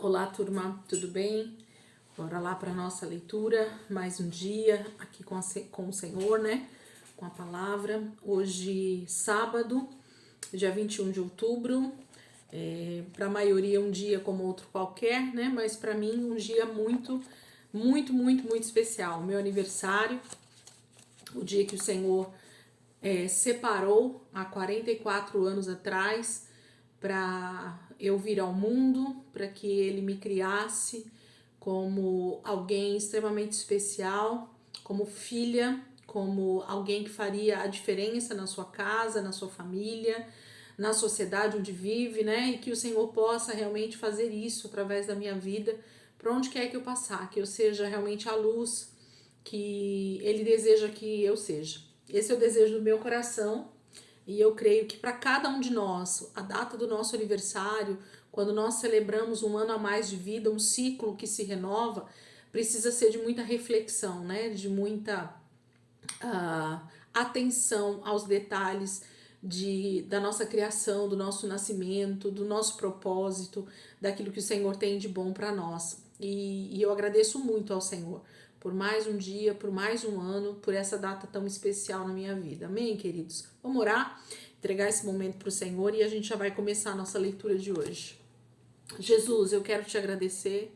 Olá, turma, tudo bem? Bora lá para nossa leitura, mais um dia aqui com o Senhor, né? Com a palavra. Hoje, sábado, dia 21 de outubro. Para a maioria, um dia como outro qualquer, né? Mas para mim, um dia muito especial. Meu aniversário, o dia que o Senhor separou há 44 anos atrás para eu vir ao mundo, para que ele me criasse como alguém extremamente especial, como filha, como alguém que faria a diferença na sua casa, na sua família, na sociedade onde vive, né? E que o Senhor possa realmente fazer isso através da minha vida, para onde quer que eu passar, que eu seja realmente a luz que ele deseja que eu seja. Esse é o desejo do meu coração. E eu creio que para cada um de nós, a data do nosso aniversário, quando nós celebramos um ano a mais de vida, um ciclo que se renova, precisa ser de muita reflexão, né? De muita atenção aos detalhes da nossa criação, do nosso nascimento, do nosso propósito, daquilo que o Senhor tem de bom para nós. E eu agradeço muito ao Senhor por mais um dia, por mais um ano, por essa data tão especial na minha vida. Amém, queridos? Vamos orar, entregar esse momento para o Senhor e a gente já vai começar a nossa leitura de hoje. Jesus, eu quero te agradecer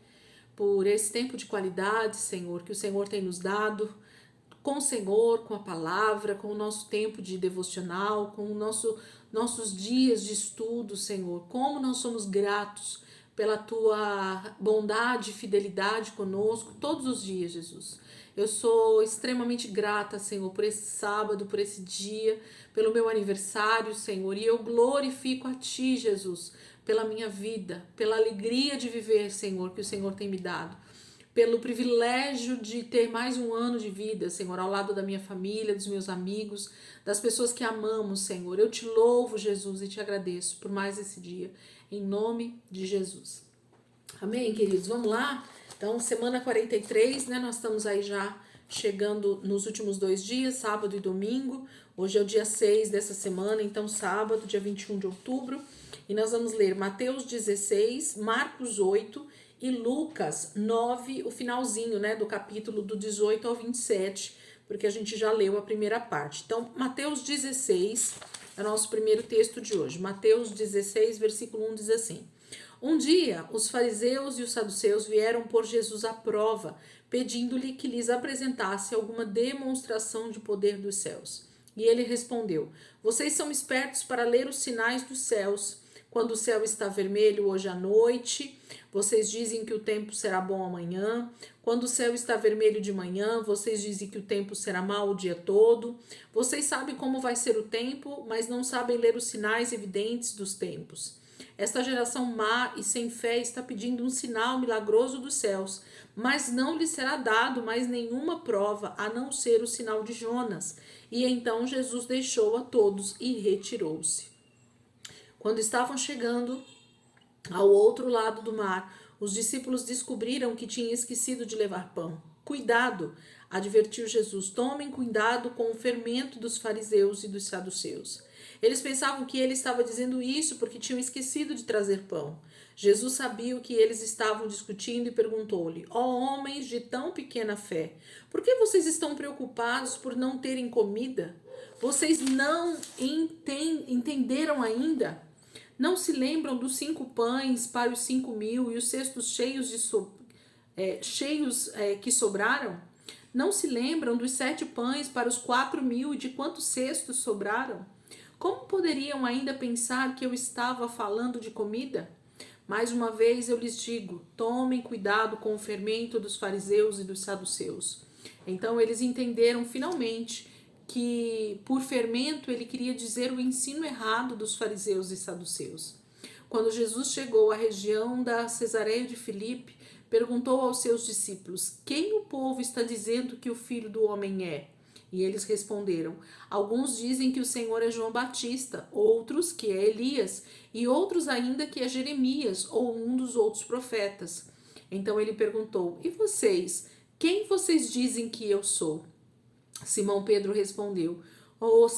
por esse tempo de qualidade, Senhor, que o Senhor tem nos dado com o Senhor, com a palavra, com o nosso tempo de devocional, com o nossos dias de estudo, Senhor. Como nós somos gratos pela tua bondade e fidelidade conosco todos os dias, Jesus. Eu sou extremamente grata, Senhor, por esse sábado, por esse dia, pelo meu aniversário, Senhor. E eu glorifico a Ti, Jesus, pela minha vida, pela alegria de viver, Senhor, que o Senhor tem me dado, pelo privilégio de ter mais um ano de vida, Senhor, ao lado da minha família, dos meus amigos, das pessoas que amamos, Senhor. Eu te louvo, Jesus, e te agradeço por mais esse dia, em nome de Jesus. Amém, queridos? Vamos lá? Então, semana 43, né? Nós estamos aí já chegando nos últimos 2 dias, sábado e domingo. Hoje é o dia 6 dessa semana, então sábado, dia 21 de outubro. E nós vamos ler Mateus 16, Marcos 8 e Lucas 9, o finalzinho, né, do capítulo do 18 ao 27, porque a gente já leu a primeira parte. Então, Mateus 16 é o nosso primeiro texto de hoje. Mateus 16, versículo 1 diz assim: Um dia, os fariseus e os saduceus vieram pôr Jesus à prova, pedindo-lhe que lhes apresentasse alguma demonstração de poder dos céus. E ele respondeu: Vocês são espertos para ler os sinais dos céus. Quando o céu está vermelho hoje à noite, vocês dizem que o tempo será bom amanhã. Quando o céu está vermelho de manhã, vocês dizem que o tempo será mau o dia todo. Vocês sabem como vai ser o tempo, mas não sabem ler os sinais evidentes dos tempos. Esta geração má e sem fé está pedindo um sinal milagroso dos céus, mas não lhe será dado mais nenhuma prova, a não ser o sinal de Jonas. E então Jesus deixou a todos e retirou-se. Quando estavam chegando ao outro lado do mar, os discípulos descobriram que tinham esquecido de levar pão. Cuidado, advertiu Jesus, tomem cuidado com o fermento dos fariseus e dos saduceus. Eles pensavam que ele estava dizendo isso porque tinham esquecido de trazer pão. Jesus sabia o que eles estavam discutindo e perguntou-lhe: Ó homens de tão pequena fé, por que vocês estão preocupados por não terem comida? Vocês não entenderam ainda? Não se lembram dos 5 pães para os 5.000 e os cestos cheios que sobraram? Não se lembram dos 7 pães para os 4.000 e de quantos cestos sobraram? Como poderiam ainda pensar que eu estava falando de comida? Mais uma vez eu lhes digo, tomem cuidado com o fermento dos fariseus e dos saduceus. Então eles entenderam finalmente que por fermento ele queria dizer o ensino errado dos fariseus e saduceus. Quando Jesus chegou à região da Cesareia de Filipe, perguntou aos seus discípulos: Quem o povo está dizendo que o Filho do Homem é? E eles responderam: Alguns dizem que o Senhor é João Batista, outros que é Elias, e outros ainda que é Jeremias ou um dos outros profetas. Então ele perguntou: E vocês? Quem vocês dizem que eu sou? Simão Pedro respondeu: o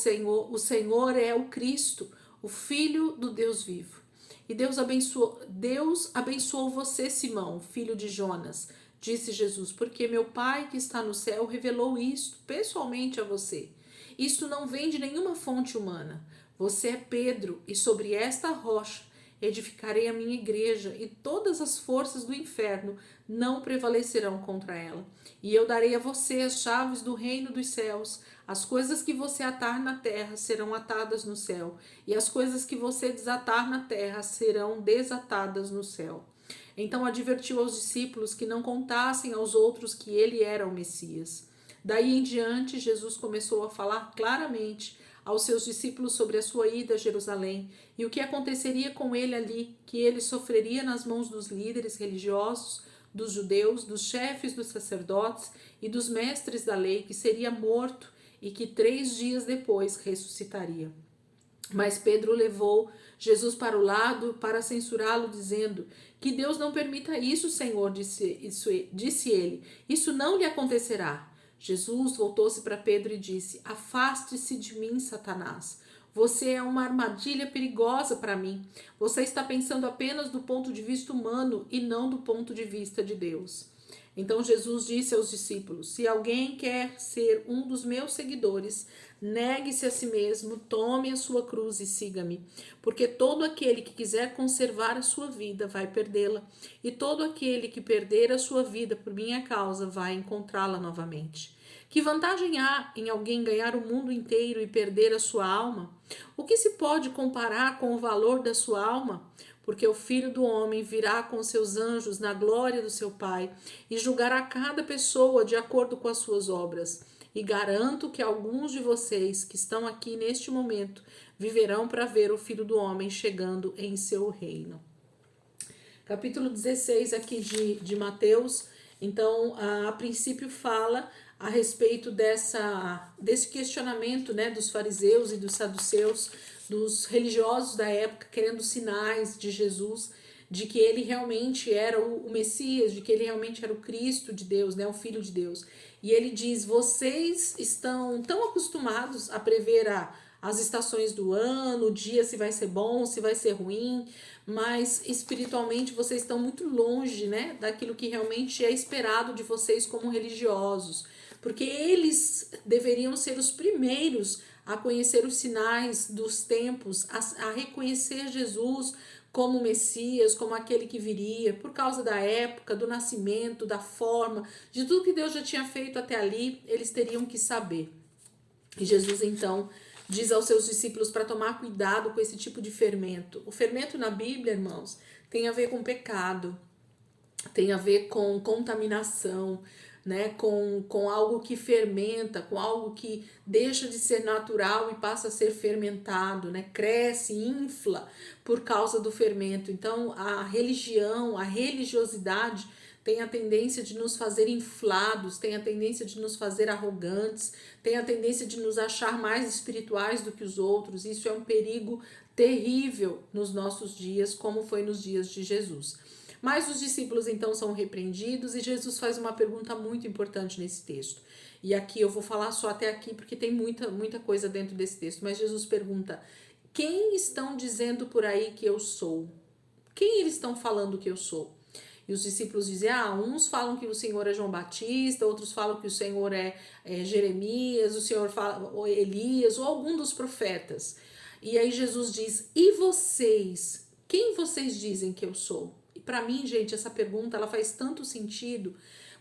Senhor é o Cristo, o Filho do Deus vivo. E Deus abençoou você, Simão, filho de Jonas, disse Jesus, porque meu Pai que está no céu revelou isto pessoalmente a você. Isto não vem de nenhuma fonte humana. Você é Pedro, e sobre esta rocha edificarei a minha igreja, e todas as forças do inferno não prevalecerão contra ela. E eu darei a você as chaves do reino dos céus. As coisas que você atar na terra serão atadas no céu, e as coisas que você desatar na terra serão desatadas no céu. Então advertiu aos discípulos que não contassem aos outros que ele era o Messias. Daí em diante, Jesus começou a falar claramente aos seus discípulos sobre a sua ida a Jerusalém e o que aconteceria com ele ali, que ele sofreria nas mãos dos líderes religiosos, dos judeus, dos chefes dos sacerdotes e dos mestres da lei, que seria morto e que 3 dias depois ressuscitaria. Mas Pedro levou Jesus para o lado para censurá-lo, dizendo: que Deus não permita isso, Senhor, disse ele. Isso não lhe acontecerá. Jesus voltou-se para Pedro e disse: afaste-se de mim, Satanás. Você é uma armadilha perigosa para mim. Você está pensando apenas do ponto de vista humano e não do ponto de vista de Deus. Então Jesus disse aos discípulos: se alguém quer ser um dos meus seguidores, negue-se a si mesmo, tome a sua cruz e siga-me. Porque todo aquele que quiser conservar a sua vida vai perdê-la, e todo aquele que perder a sua vida por minha causa vai encontrá-la novamente. Que vantagem há em alguém ganhar o mundo inteiro e perder a sua alma? O que se pode comparar com o valor da sua alma? Porque o Filho do Homem virá com seus anjos na glória do seu Pai e julgará cada pessoa de acordo com as suas obras. E garanto que alguns de vocês que estão aqui neste momento viverão para ver o Filho do Homem chegando em seu reino. Capítulo 16 aqui de Mateus, então a princípio fala a respeito desse questionamento, né, dos fariseus e dos saduceus, dos religiosos da época, querendo sinais de Jesus, de que ele realmente era o Messias, de que ele realmente era o Cristo de Deus, né, o Filho de Deus. E ele diz: vocês estão tão acostumados a prever as estações do ano, o dia se vai ser bom, se vai ser ruim, mas espiritualmente vocês estão muito longe, né, daquilo que realmente é esperado de vocês como religiosos, porque eles deveriam ser os primeiros a conhecer os sinais dos tempos, a reconhecer Jesus como Messias, como aquele que viria, por causa da época, do nascimento, da forma, de tudo que Deus já tinha feito até ali, eles teriam que saber. E Jesus então diz aos seus discípulos para tomar cuidado com esse tipo de fermento. O fermento na Bíblia, irmãos, tem a ver com pecado, tem a ver com contaminação, né, com algo que fermenta, com algo que deixa de ser natural e passa a ser fermentado, né, cresce, infla por causa do fermento. Então a religião, a religiosidade tem a tendência de nos fazer inflados, tem a tendência de nos fazer arrogantes, tem a tendência de nos achar mais espirituais do que os outros. Isso é um perigo terrível nos nossos dias, como foi nos dias de Jesus. Mas os discípulos então são repreendidos e Jesus faz uma pergunta muito importante nesse texto. E aqui eu vou falar só até aqui porque tem muita coisa dentro desse texto. Mas Jesus pergunta: quem estão dizendo por aí que eu sou? Quem eles estão falando que eu sou? E os discípulos dizem: uns falam que o Senhor é João Batista, outros falam que o Senhor é Jeremias, o Senhor fala ou Elias, ou algum dos profetas. E aí Jesus diz: e vocês? Quem vocês dizem que eu sou? Para mim, gente, essa pergunta ela faz tanto sentido,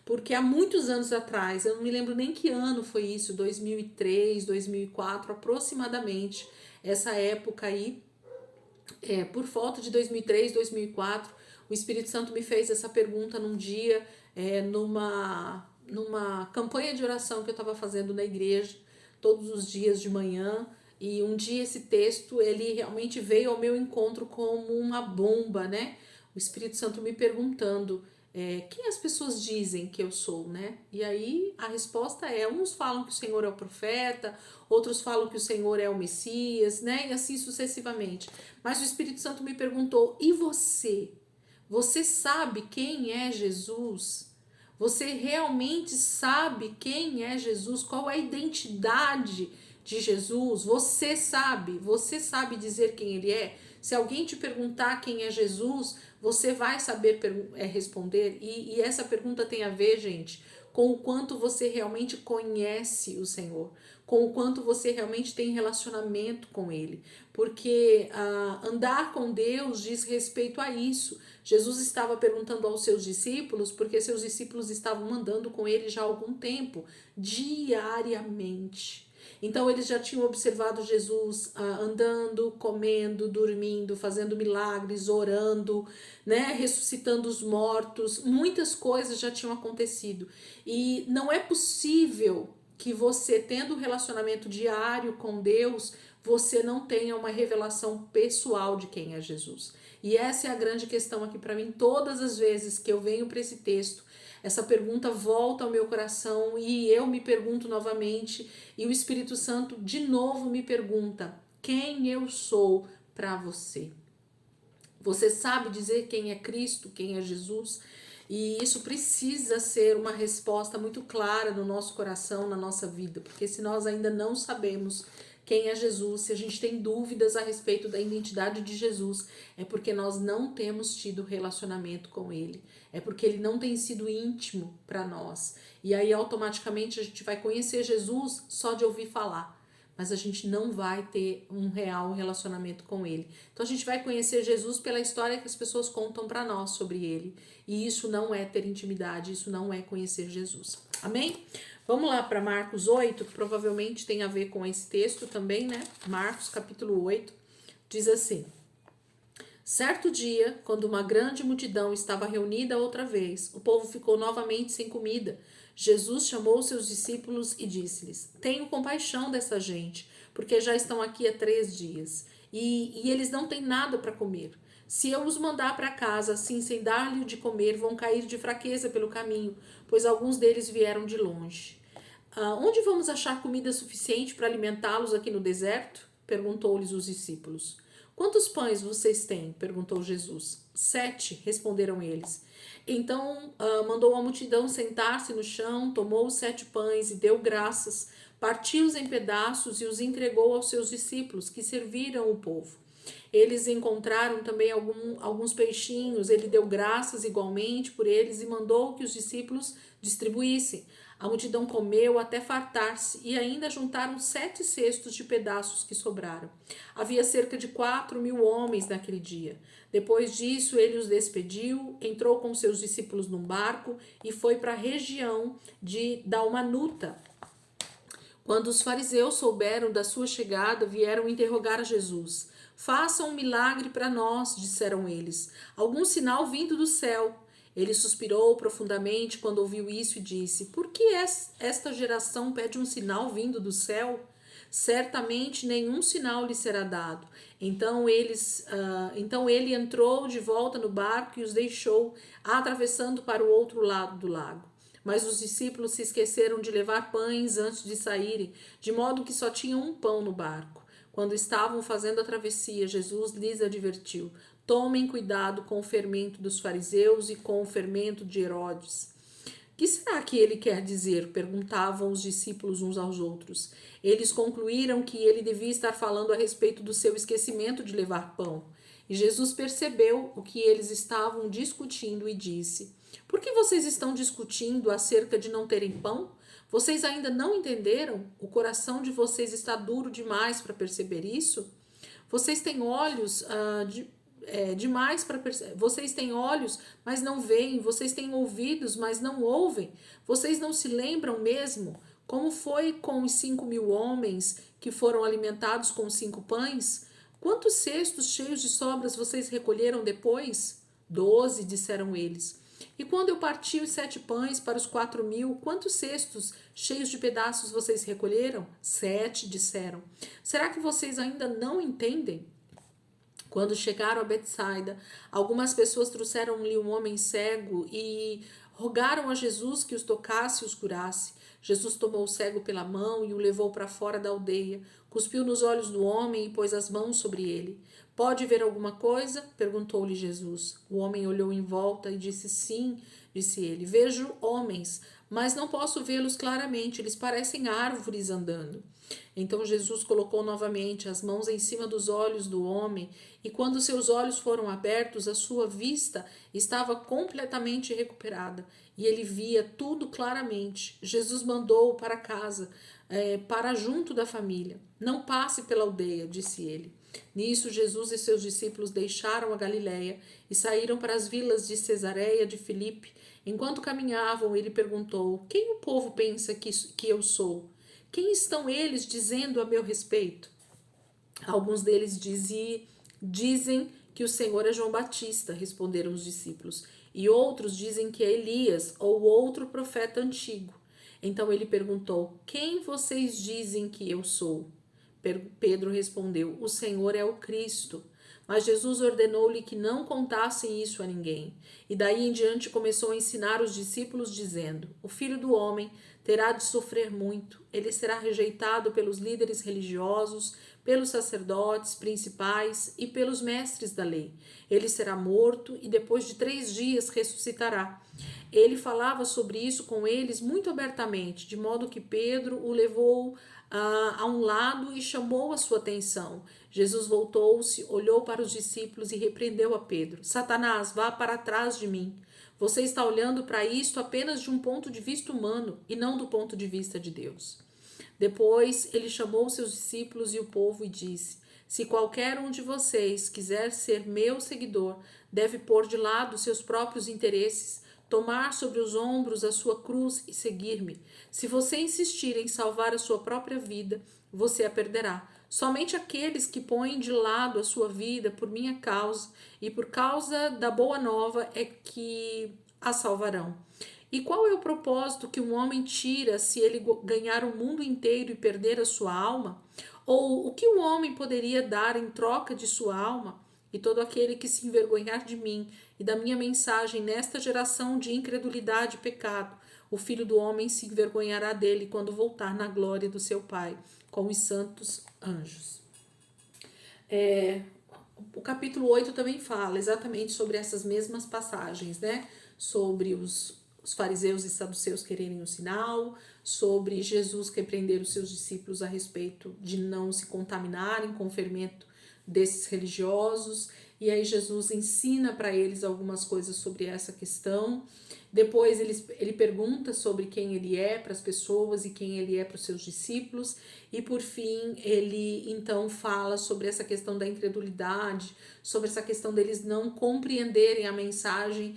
porque há muitos anos atrás, eu não me lembro nem que ano foi isso, 2003, 2004 aproximadamente, essa época aí, por volta de 2003, 2004, o Espírito Santo me fez essa pergunta num dia, numa campanha de oração que eu estava fazendo na igreja, todos os dias de manhã. E um dia esse texto, ele realmente veio ao meu encontro como uma bomba, né? O Espírito Santo me perguntando quem as pessoas dizem que eu sou, né? E aí a resposta é: uns falam que o Senhor é o profeta, outros falam que o Senhor é o Messias, né? E assim sucessivamente. Mas o Espírito Santo me perguntou: e você? Você sabe quem é Jesus? Você realmente sabe quem é Jesus? Qual é a identidade de Jesus? Você sabe dizer quem ele é? Se alguém te perguntar quem é Jesus, você vai saber responder. E essa pergunta tem a ver, gente, com o quanto você realmente conhece o Senhor, com o quanto você realmente tem relacionamento com Ele. Porque andar com Deus diz respeito a isso. Jesus estava perguntando aos seus discípulos, porque seus discípulos estavam andando com Ele já há algum tempo, diariamente. Então eles já tinham observado Jesus andando, comendo, dormindo, fazendo milagres, orando, né, ressuscitando os mortos. Muitas coisas já tinham acontecido. E não é possível que você, tendo um relacionamento diário com Deus, você não tenha uma revelação pessoal de quem é Jesus. E essa é a grande questão aqui para mim. Todas as vezes que eu venho para esse texto, essa pergunta volta ao meu coração e eu me pergunto novamente, e o Espírito Santo de novo me pergunta: quem eu sou para você? Você sabe dizer quem é Cristo, quem é Jesus? E isso precisa ser uma resposta muito clara no nosso coração, na nossa vida, porque se nós ainda não sabemos quem é Jesus, se a gente tem dúvidas a respeito da identidade de Jesus, é porque nós não temos tido relacionamento com Ele, é porque Ele não tem sido íntimo para nós. E aí automaticamente a gente vai conhecer Jesus só de ouvir falar, mas a gente não vai ter um real relacionamento com Ele. Então a gente vai conhecer Jesus pela história que as pessoas contam para nós sobre Ele, e isso não é ter intimidade, isso não é conhecer Jesus. Amém? Vamos lá para Marcos 8, que provavelmente tem a ver com esse texto também, né? Marcos capítulo 8, diz assim: certo dia, quando uma grande multidão estava reunida outra vez, o povo ficou novamente sem comida. Jesus chamou seus discípulos e disse-lhes: tenho compaixão dessa gente, porque já estão aqui há 3 dias e eles não têm nada para comer. Se eu os mandar para casa assim, sem dar-lhe de comer, vão cair de fraqueza pelo caminho, pois alguns deles vieram de longe. Onde vamos achar comida suficiente para alimentá-los aqui no deserto? Perguntou-lhes os discípulos. Quantos pães vocês têm? Perguntou Jesus. 7, responderam eles. Então mandou a multidão sentar-se no chão, tomou os 7 pães e deu graças, partiu-os em pedaços e os entregou aos seus discípulos, que serviram o povo. Eles encontraram também alguns peixinhos, ele deu graças igualmente por eles e mandou que os discípulos distribuíssem. A multidão comeu até fartar-se e ainda juntaram 7 cestos de pedaços que sobraram. Havia cerca de 4.000 homens naquele dia. Depois disso, ele os despediu, entrou com seus discípulos num barco e foi para a região de Dalmanuta. Quando os fariseus souberam da sua chegada, vieram interrogar a Jesus. Faça um milagre para nós, disseram eles. Algum sinal vindo do céu. Ele suspirou profundamente quando ouviu isso e disse: por que esta geração pede um sinal vindo do céu? Certamente nenhum sinal lhe será dado. Então ele entrou de volta no barco e os deixou, atravessando para o outro lado do lago. Mas os discípulos se esqueceram de levar pães antes de saírem, de modo que só tinham um pão no barco. Quando estavam fazendo a travessia, Jesus lhes advertiu: tomem cuidado com o fermento dos fariseus e com o fermento de Herodes. Que será que ele quer dizer? Perguntavam os discípulos uns aos outros. Eles concluíram que ele devia estar falando a respeito do seu esquecimento de levar pão. E Jesus percebeu o que eles estavam discutindo e disse: por que vocês estão discutindo acerca de não terem pão? Vocês ainda não entenderam? O coração de vocês está duro demais para perceber isso? Vocês têm olhos demais para perceber. Vocês têm olhos, mas não veem. Vocês têm ouvidos, mas não ouvem. Vocês não se lembram mesmo como foi com os 5.000 homens que foram alimentados com 5 pães? Quantos cestos cheios de sobras vocês recolheram depois? 12, disseram eles. E quando eu parti os 7 pães para os 4.000, quantos cestos cheios de pedaços vocês recolheram? 7, disseram. Será que vocês ainda não entendem? Quando chegaram a Betsaida, algumas pessoas trouxeram-lhe um homem cego e rogaram a Jesus que os tocasse e os curasse. Jesus tomou o cego pela mão e o levou para fora da aldeia, cuspiu nos olhos do homem e pôs as mãos sobre ele. Pode ver alguma coisa? Perguntou-lhe Jesus. O homem olhou em volta e disse: Sim, disse ele. Vejo homens, mas não posso vê-los claramente, eles parecem árvores andando. Então Jesus colocou novamente as mãos em cima dos olhos do homem, e quando seus olhos foram abertos, a sua vista estava completamente recuperada, e ele via tudo claramente. Jesus mandou-o para casa, para junto da família. Não passe pela aldeia, disse ele. Nisso, Jesus e seus discípulos deixaram a Galiléia e saíram para as vilas de Cesareia de Filipe. Enquanto caminhavam, ele perguntou: Quem o povo pensa que eu sou? Quem estão eles dizendo a meu respeito? Alguns deles dizem que o Senhor é João Batista, responderam os discípulos, e outros dizem que é Elias ou outro profeta antigo. Então ele perguntou: Quem vocês dizem que eu sou? Pedro respondeu: O Senhor é o Cristo. Mas Jesus ordenou-lhe que não contassem isso a ninguém. E daí em diante começou a ensinar os discípulos, dizendo: O Filho do Homem terá de sofrer muito. Ele será rejeitado pelos líderes religiosos, pelos sacerdotes principais e pelos mestres da lei. Ele será morto e depois de 3 dias ressuscitará. Ele falava sobre isso com eles muito abertamente, de modo que Pedro o levou a um lado e chamou a sua atenção. Jesus voltou-se, olhou para os discípulos e repreendeu a Pedro: Satanás, vá para trás de mim. Você está olhando para isto apenas de um ponto de vista humano e não do ponto de vista de Deus. Depois ele chamou seus discípulos e o povo e disse: Se qualquer um de vocês quiser ser meu seguidor, deve pôr de lado seus próprios interesses, tomar sobre os ombros a sua cruz e seguir-me. Se você insistir em salvar a sua própria vida, você a perderá. Somente aqueles que põem de lado a sua vida por minha causa e por causa da boa nova é que a salvarão. E qual é o propósito que um homem tira se ele ganhar o mundo inteiro e perder a sua alma? Ou o que um homem poderia dar em troca de sua alma? E todo aquele que se envergonhar de mim e da minha mensagem nesta geração de incredulidade e pecado, o Filho do Homem se envergonhará dele quando voltar na glória do seu Pai, com os santos anjos. O capítulo 8 também fala exatamente sobre essas mesmas passagens, né? Sobre os fariseus e saduceus quererem um sinal, sobre Jesus repreender os seus discípulos a respeito de não se contaminarem com o fermento desses religiosos, e aí Jesus ensina para eles algumas coisas sobre essa questão. Depois ele pergunta sobre quem ele é para as pessoas e quem ele é para os seus discípulos, e por fim ele então fala sobre essa questão da incredulidade, sobre essa questão deles não compreenderem a mensagem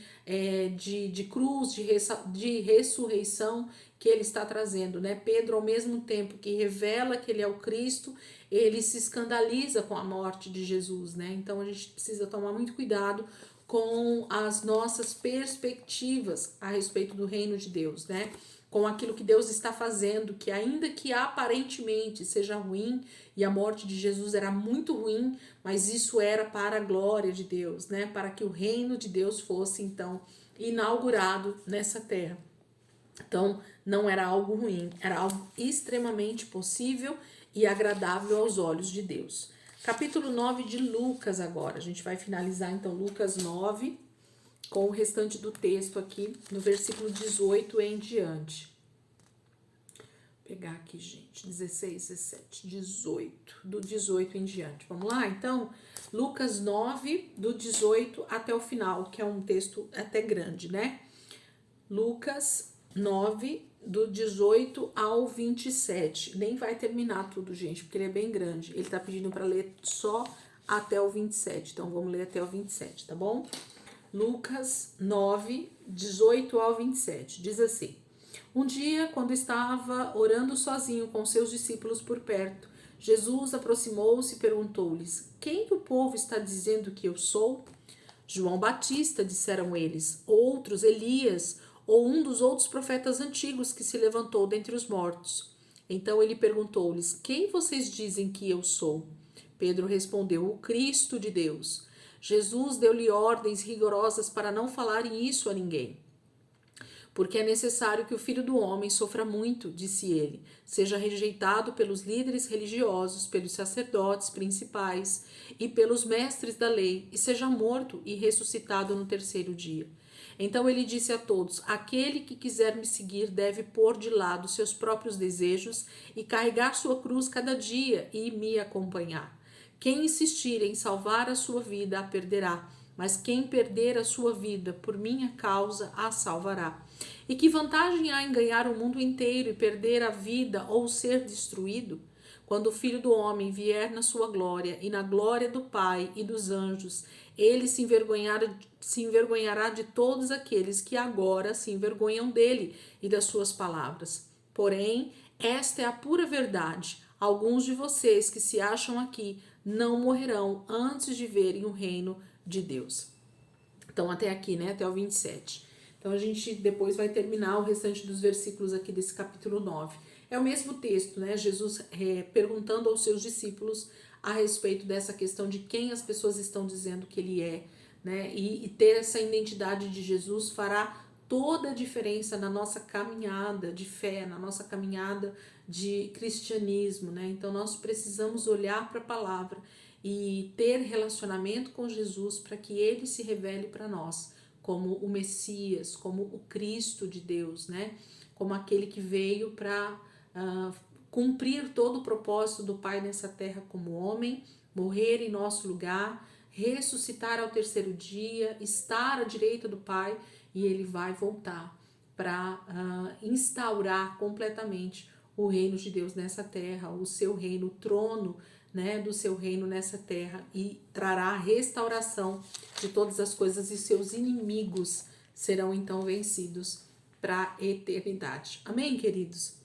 de cruz, de ressurreição que ele está trazendo, né? Pedro, ao mesmo tempo que revela que ele é o Cristo, ele se escandaliza com a morte de Jesus, né? Então a gente precisa tomar muito cuidado com as nossas perspectivas a respeito do reino de Deus, né? Com aquilo que Deus está fazendo, que ainda que aparentemente seja ruim, e a morte de Jesus era muito ruim, mas isso era para a glória de Deus, né? Para que o reino de Deus fosse então inaugurado nessa terra. Então, não era algo ruim, era algo extremamente possível e agradável aos olhos de Deus. Capítulo 9 de Lucas agora. A gente vai finalizar então Lucas 9 com o restante do texto aqui no versículo 18 em diante. Vou pegar aqui, gente, 16, 17, 18, do 18 em diante. Vamos lá? Então, Lucas 9, do 18 até o final, que é um texto até grande, né? Lucas 9, do 18 ao 27. Nem vai terminar tudo, gente, porque ele é bem grande. Ele tá pedindo para ler só até o 27. Então, vamos ler até o 27, tá bom? Lucas 9, 18 ao 27. Diz assim: Um dia, quando estava orando sozinho com seus discípulos por perto, Jesus aproximou-se e perguntou-lhes: Quem o povo está dizendo que eu sou? João Batista, disseram eles. Outros, Elias, ou um dos outros profetas antigos que se levantou dentre os mortos. Então ele perguntou-lhes: Quem vocês dizem que eu sou? Pedro respondeu: O Cristo de Deus. Jesus deu-lhe ordens rigorosas para não falarem isso a ninguém. Porque é necessário que o Filho do Homem sofra muito, disse ele, seja rejeitado pelos líderes religiosos, pelos sacerdotes principais e pelos mestres da lei, e seja morto e ressuscitado no terceiro dia. Então ele disse a todos: aquele que quiser me seguir deve pôr de lado seus próprios desejos e carregar sua cruz cada dia e me acompanhar. Quem insistir em salvar a sua vida a perderá, mas quem perder a sua vida por minha causa a salvará. E que vantagem há em ganhar o mundo inteiro e perder a vida ou ser destruído? Quando o Filho do Homem vier na sua glória e na glória do Pai e dos anjos, ele se envergonhará de todos aqueles que agora se envergonham dele e das suas palavras. Porém, esta é a pura verdade. Alguns de vocês que se acham aqui não morrerão antes de verem o reino de Deus. Então, até aqui, né? Até o 27. Então, a gente depois vai terminar o restante dos versículos aqui desse capítulo 9. É o mesmo texto, né? Jesus perguntando aos seus discípulos a respeito dessa questão de quem as pessoas estão dizendo que ele é, né? E ter essa identidade de Jesus fará toda a diferença na nossa caminhada de fé, na nossa caminhada de cristianismo, né? Então, nós precisamos olhar para a palavra e ter relacionamento com Jesus para que ele se revele para nós como o Messias, como o Cristo de Deus, né? Como aquele que veio para cumprir todo o propósito do Pai nessa terra como homem, morrer em nosso lugar, ressuscitar ao terceiro dia, estar à direita do Pai, e ele vai voltar para instaurar completamente o reino de Deus nessa terra, o seu reino, o trono, né, do seu reino nessa terra, e trará a restauração de todas as coisas, e seus inimigos serão então vencidos para a eternidade. Amém, queridos?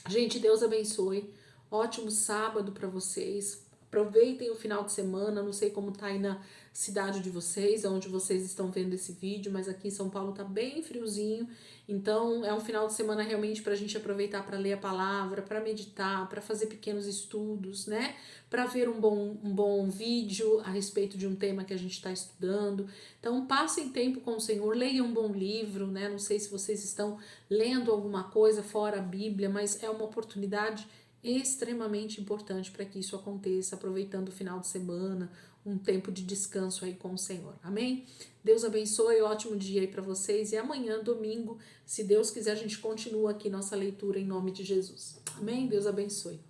Gente, Deus abençoe. Ótimo sábado para vocês. Aproveitem o final de semana. Não sei como tá aí na cidade de vocês, onde vocês estão vendo esse vídeo, mas aqui em São Paulo tá bem friozinho. Então, é um final de semana realmente para a gente aproveitar para ler a palavra, para meditar, para fazer pequenos estudos, né? Para ver um bom vídeo a respeito de um tema que a gente está estudando. Então, passem tempo com o Senhor, leiam um bom livro, né? Não sei se vocês estão lendo alguma coisa fora a Bíblia, mas é uma oportunidade extremamente importante para que isso aconteça, aproveitando o final de semana, um tempo de descanso aí com o Senhor. Amém? Deus abençoe, ótimo dia aí para vocês, e amanhã, domingo, se Deus quiser, a gente continua aqui nossa leitura em nome de Jesus. Amém? Deus abençoe.